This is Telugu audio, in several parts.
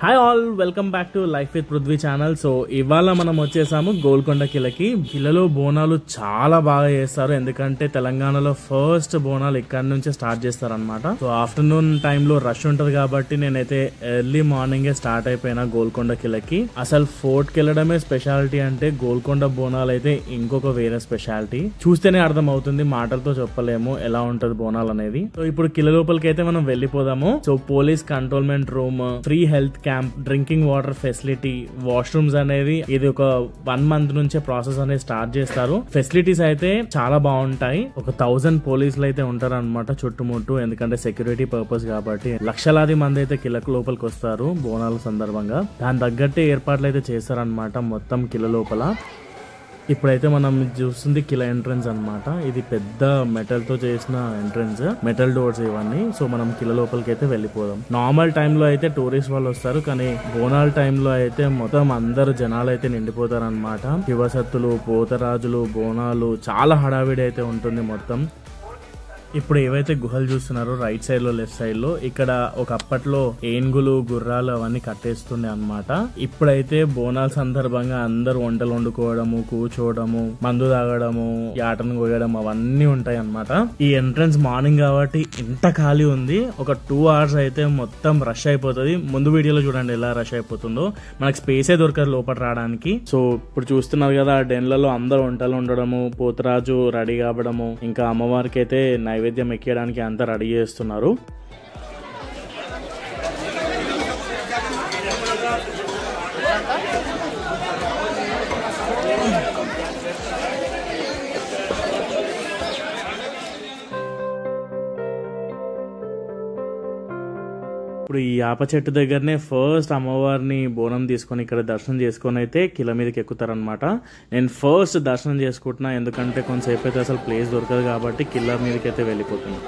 Hi all, welcome back to life with Prithvi channel. So ఇవాళ మనం వచ్చేసాము గోల్కొండ కిలకి. కిలలో బోనాలు చాలా బాగా చేస్తారు, ఎందుకంటే తెలంగాణలో ఫస్ట్ బోనాలు ఇక్కడ నుంచే స్టార్ట్ చేస్తారనమాట. సో ఆఫ్టర్నూన్ టైంలో రష్ ఉంటది కాబట్టి నేనైతే ఎర్లీ మార్నింగే స్టార్ట్ అయిపోయినా గోల్కొండ కిలకి. అసలు ఫోర్ట్ కి వెళ్ళడమే స్పెషాలిటీ అంటే గోల్కొండ బోనాలు అయితే ఇంకొక వేరే స్పెషాలిటీ. చూస్తేనే అర్థం అవుతుంది, మాటలతో చెప్పలేము ఎలా ఉంటది బోనాలు అనేది. సో ఇప్పుడు కిల లోపలికి అయితే మనం వెళ్ళిపోదాము. So police cantonment room, free health camp, drinking water facility, washrooms అనేది ఇది ఒక 1 month నుంచే ప్రాసెస్ అనేది స్టార్ట్ చేస్తారు. ఫెసిలిటీస్ అయితే చాలా బాగుంటాయి. ఒక 1000 పోలీసులు అయితే ఉంటారు అనమాట చుట్టుముట్టు, ఎందుకంటే సెక్యూరిటీ పర్పస్ కాబట్టి. లక్షలాది మంది అయితే కిలకు లోపలికి వస్తారు బోనాల సందర్భంగా. దాని తగ్గట్టే ఏర్పాట్లు అయితే చేస్తారనమాట మొత్తం కిల లోపల. ఇప్పుడైతే మనం చూస్తుంది కిల ఎంట్రన్స్ అనమాట. ఇది పెద్ద మెటల్ తో చేసిన ఎంట్రన్స్, మెటల్ డోర్స్ ఇవన్నీ. సో మనం కిల లోపలికి అయితే వెళ్ళిపోదాం. నార్మల్ టైంలో అయితే టూరిస్ట్ వాళ్ళు వస్తారు, కానీ బోనాల టైంలో అయితే మొత్తం అందరు జనాలు అయితే నిండిపోతారు అనమాట. శివసత్తులు, పోతరాజులు, బోనాలు, చాలా హడావిడి అయితే ఉంటుంది మొత్తం. ఇప్పుడు ఏవైతే గుహలు చూస్తున్నారో రైట్ సైడ్ లో, లెఫ్ట్ సైడ్ లో, ఇక్కడ ఒక అప్పట్లో ఏనుగులు, గుర్రాలు అవన్నీ కట్టేస్తుండే అనమాట. ఇప్పుడైతే బోనాల సందర్భంగా అందరు వంటలు వండుకోవడము, కూర్చోవడము, మందు తాగడము, యాటను కోయడం అవన్నీ ఉంటాయి అనమాట. ఈ ఎంట్రన్స్ మార్నింగ్ కాబట్టి ఇంత ఖాళీ ఉంది. ఒక 2 hours అయితే మొత్తం రష్ అయిపోతుంది. ముందు వీడియోలో చూడండి ఎలా రష్ అయిపోతుందో. మనకు స్పేసే దొరకదు లోపల రావడానికి. సో ఇప్పుడు చూస్తున్నారు కదా, డెన్లలో అందరు వంటలు ఉండడము, పోతరాజు రెడీ కావడము, ఇంకా అమ్మవారికి అయితే నైవేద్యం ఎక్కడానికి అంతా రెడీ చేస్తున్నారు. ఇప్పుడు ఈ యాప చెట్టు దగ్గరనే ఫస్ట్ అమ్మవారిని బోనం తీసుకొని ఇక్కడ దర్శనం చేసుకొని అయితే కిల మీదకి ఎక్కుతారనమాట. నేను ఫస్ట్ దర్శనం చేసుకుంటున్నా, ఎందుకంటే కొంతసేపు అయితే అసలు ప్లేస్ దొరకదు కాబట్టి కిల మీదకి అయితే వెళ్ళిపోతున్నాను.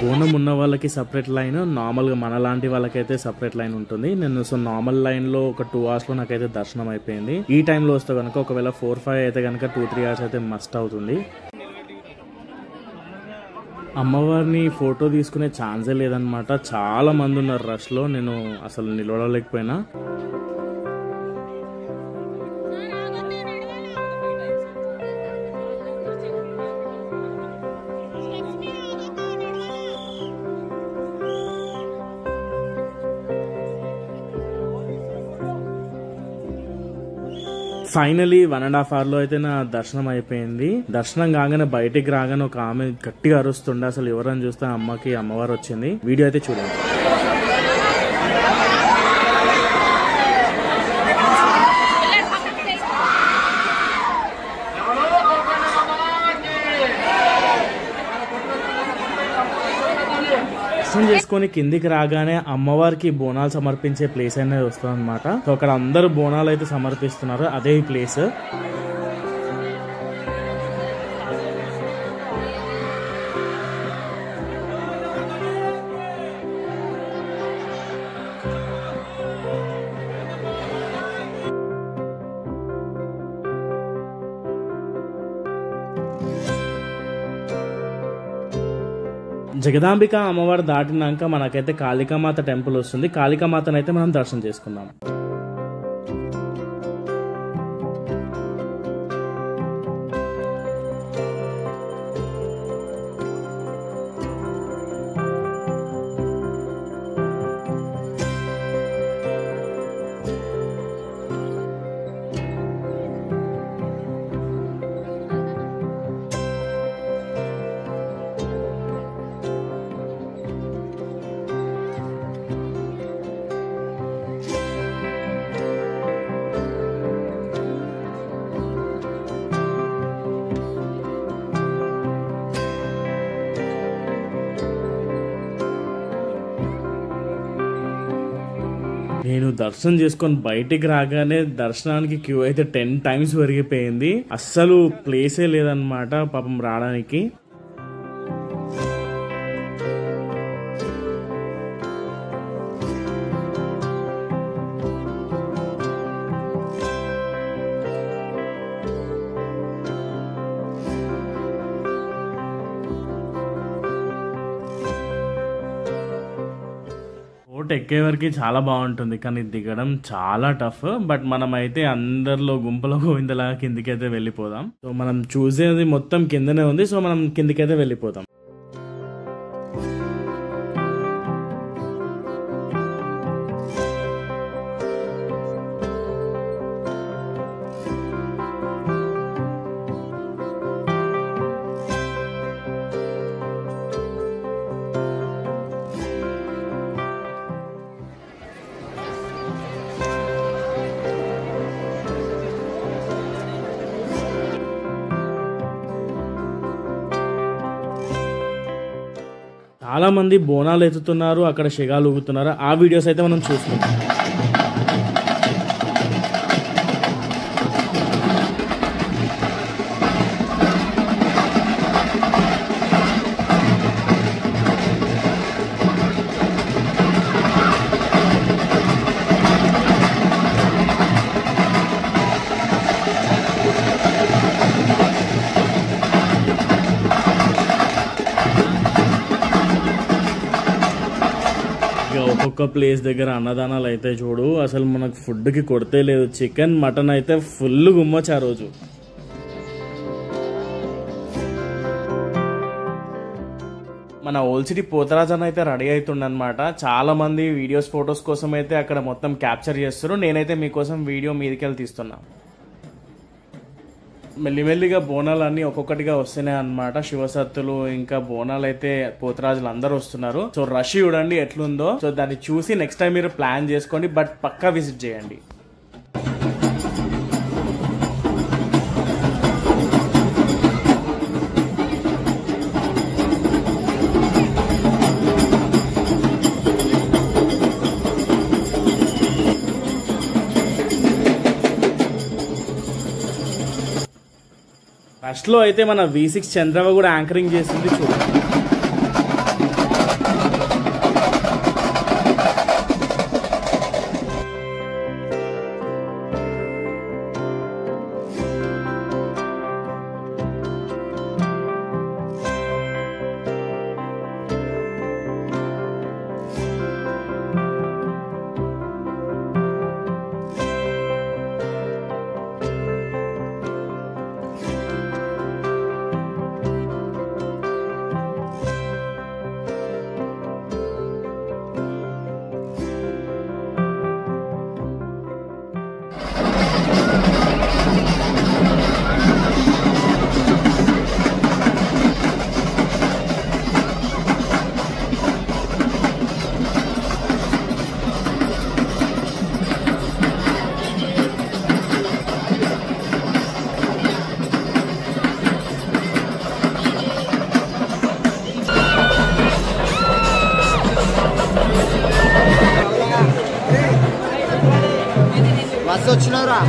బోనం ఉన్న వాళ్ళకి సపరేట్ లైన్, నార్మల్ గా మన లాంటి వాళ్ళకైతే సపరేట్ లైన్ ఉంటుంది. నేను సో నార్మల్ లైన్ లో ఒక 2 hours లో నాకైతే దర్శనం అయిపోయింది. ఈ టైంలో వస్తే కనుక ఒకవేళ 4-5 అయితే కనుక 2-3 hours అయితే మస్ట్ అవుతుంది. అమ్మవారిని ఫోటో తీసుకునే ఛాన్సే లేదనమాట. చాలా మంది ఉన్నారు రష్ లో, నేను అసలు నిలవడలేకపోయినా. ఫైనలీ 1.5 hour లో అయితే నా దర్శనం అయిపోయింది. దర్శనం కాగానే బయటికి రాగానే ఒక ఆమె గట్టిగా అరుస్తుండే. అసలు ఎవరని చూస్తే అమ్మకి అమ్మవారు వచ్చింది. వీడియో అయితే చూడండి. దర్శనం చేసుకొని కిందికి రాగానే అమ్మవారికి బోనాలు సమర్పించే ప్లేస్ అనేది వస్తుంది అనమాట. సో అక్కడ అందరు బోనాలు అయితే సమర్పిస్తున్నారు, అదే ఈ ప్లేస్. జగదాంబిక అమ్మవారు దాటినాక మనకైతే కాళికామాత టెంపుల్ వస్తుంది. కాళికామాతను అయితే మనం దర్శనం చేసుకుందాం. నేను దర్శనం చేసుకొని బయటికి రాగానే దర్శనానికి క్యూ అయితే 10 times పెరిగిపోయింది. అస్సలు ప్లేసే లేదనమాట పాపం రావడానికి. బోట్ ఎక్కే వరకు చాలా బాగుంటుంది, కానీ దిగడం చాలా టఫ్. బట్ మనం అయితే అందరిలో గుంపులో గోవిందలా కిందికైతే వెళ్ళిపోదాం. సో మనం చూసేది మొత్తం కిందనే ఉంది, సో మనం కిందికైతే వెళ్ళిపోతాం. చాలా మంది బోనాలు ఎత్తుతున్నారు, అక్కడ షిగాలు ఊగుతున్నారు. ఆ వీడియోస్ అయితే మనం చూసుకుంటాం. ఒక్కొక్క ప్లేస్ దగ్గర అన్నదానాలు అయితే చూడు, అసలు మనకు ఫుడ్కి కొడితే లేదు. చికెన్ మటన్ అయితే ఫుల్ గుమ్మొచ్చు ఆ రోజు. మన ఓల్డ్ సిటీ పోతరాజన్ అయితే రెడీ అవుతుండనమాట. చాలా మంది వీడియోస్ ఫొటోస్ కోసం అయితే అక్కడ మొత్తం క్యాప్చర్ చేస్తారు. నేనైతే మీకోసం వీడియో మీదకెళ్ళి తీస్తున్నా. మెల్లిమెల్లిగా బోనాలు అన్ని ఒక్కొక్కటిగా వస్తున్నాయి అన్నమాట. శివసత్తులు ఇంకా బోనాలు అయితే పోతరాజులు అందరూ వస్తున్నారు. సో రష్ చూడండి ఎట్లుందో. సో దాన్ని చూసి నెక్స్ట్ టైం మీరు ప్లాన్ చేసుకోండి, బట్ పక్కా విజిట్ చేయండి. ఫస్ట్ లో అయితే మన V6 చంద్రవ కూడా యాంకరింగ్ చేసింది చూడండి.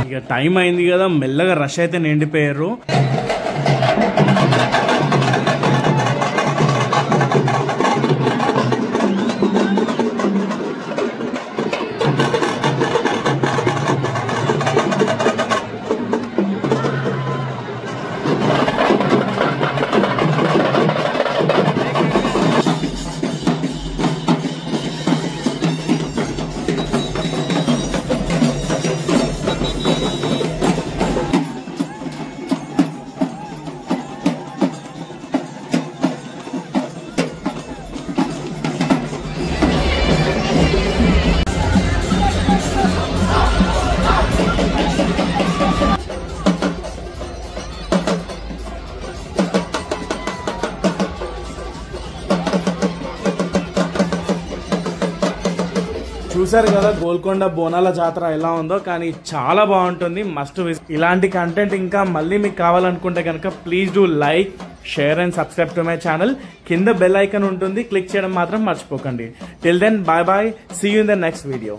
ఇక టైం అయింది కదా, మెల్లగా రష్ అయితే నిండిపోయారు. చూసారు కదా గోల్కొండ బోనాల జాతర ఎలా ఉందో, కానీ చాలా బాగుంటుంది. Must visit. ఇలాంటి కంటెంట్ ఇంకా మళ్ళీ మీకు కావాలనుకుంటే కనుక please do like, share and subscribe to my channel. కింద బెల్ ఐకాన్ ఉంటుంది, క్లిక్ చేయడం మాత్రం మర్చిపోకండి. Till then bye bye, see you in the next video.